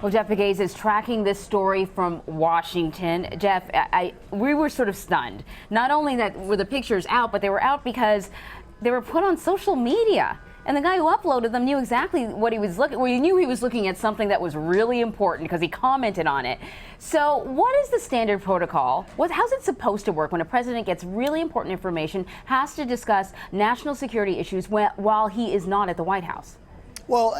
Well, Jeff Pegues is tracking this story from Washington. Jeff, we were sort of stunned. Not only that were the pictures out, but they were out because they were put on social media. And the guy who uploaded them knew exactly what he was looking. Well, you knew he was looking at something that was really important because he commented on it. So, what is the standard protocol? How's it supposed to work when a president gets really important information, has to discuss national security issues while he is not at the White House? Well,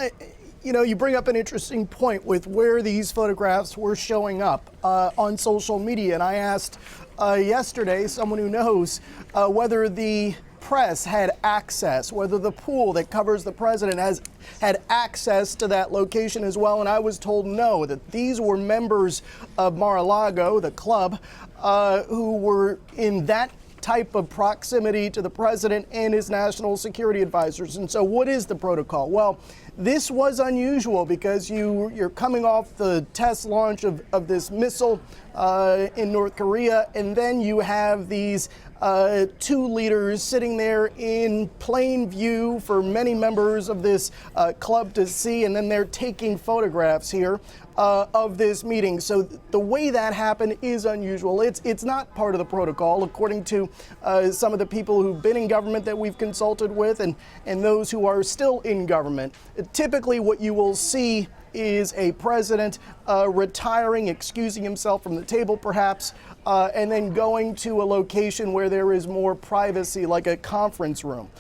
you bring up an interesting point with where these photographs were showing up on social media. And I asked yesterday someone who knows whether the press had access, whether the pool that covers the president had access to that location as well. And I was told no, that these were members of Mar-a-Lago, the club, who were in that type of proximity to the president and his national security advisors. And so what is the protocol? Well, this was unusual because you're coming off the test launch of this missile in North Korea, and then you have these two leaders sitting there in plain view for many members of this club to see, and then they're taking photographs here of this meeting. So the way that happened is unusual. It's not part of the protocol, according to some of the people who've been in government that we've consulted with, and those who are still in government. Typically what you will see is a president retiring, excusing himself from the table perhaps, and then going to a location where there is more privacy, like a conference room.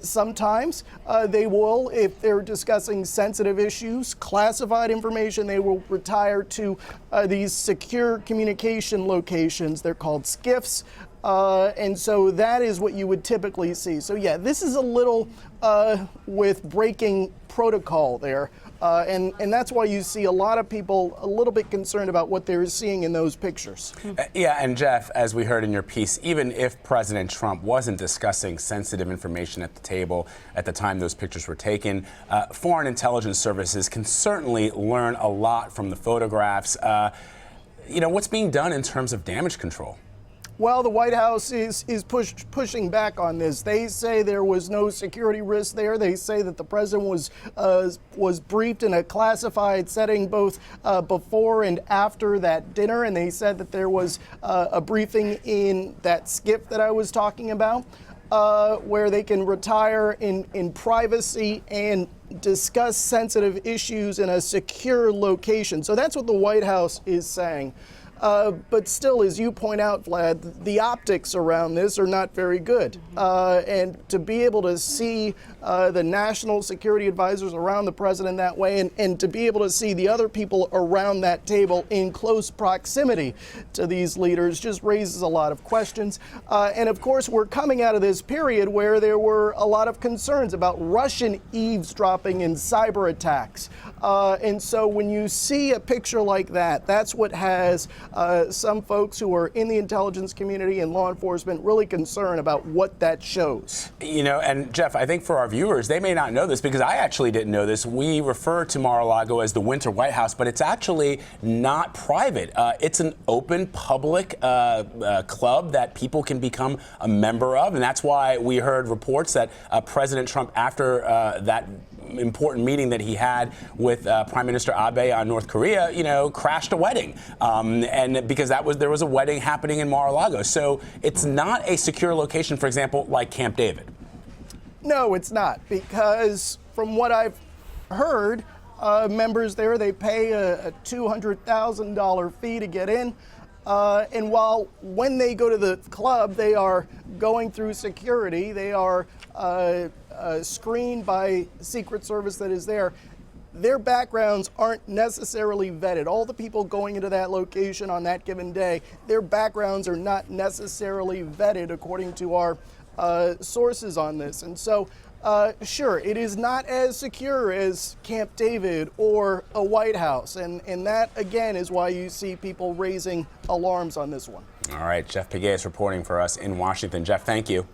Sometimes they will, if they're discussing sensitive issues, classified information, they will retire to these secure communication locations. They're called SCIFs. And so that is what you would typically see. So yeah, this is a little with breaking protocol there. And that's why you see a lot of people a little bit concerned about what they're seeing in those pictures. Yeah, and Jeff, as we heard in your piece, even if President Trump wasn't discussing sensitive information at the table at the time those pictures were taken, foreign intelligence services can certainly learn a lot from the photographs. What's being done in terms of damage control? Well, the White House is pushing back on this. They say there was no security risk there. They say that the president was briefed in a classified setting both before and after that dinner, and they said that there was a briefing in that SCIF that I was talking about, where they can retire in privacy and discuss sensitive issues in a secure location. So that's what the White House is saying. But still, as you point out, Vlad, the optics around this are not very good. And to be able to see the national security advisors around the president that way, and to be able to see the other people around that table in close proximity to these leaders just raises a lot of questions. And of course, we're coming out of this period where there were a lot of concerns about Russian eavesdropping and cyber attacks. And so when you see a picture like that, that's what has some folks who are in the intelligence community and law enforcement really concerned about what that shows. And Jeff, I think for our viewers, they may not know this because I actually didn't know this. We refer to Mar-a-Lago as the Winter White House, but it's actually not private. It's an open public club that people can become a member of. And that's why we heard reports that President Trump, after that important meeting that he had with Prime Minister Abe on North Korea, crashed a wedding. And because there was a wedding happening in Mar-a-Lago. So it's not a secure location, for example, like Camp David. No, it's not, because from what I've heard, members there, they pay a $200,000 fee to get in. And when they go to the club, they are going through security. They are screened by Secret Service that is there. Their backgrounds aren't necessarily vetted. All the people going into that location on that given day, their backgrounds are not necessarily vetted according to our sources on this. And so, sure, it is not as secure as Camp David or a White House. And that, again, is why you see people raising alarms on this one. All right, Jeff Pegues reporting for us in Washington. Jeff, thank you.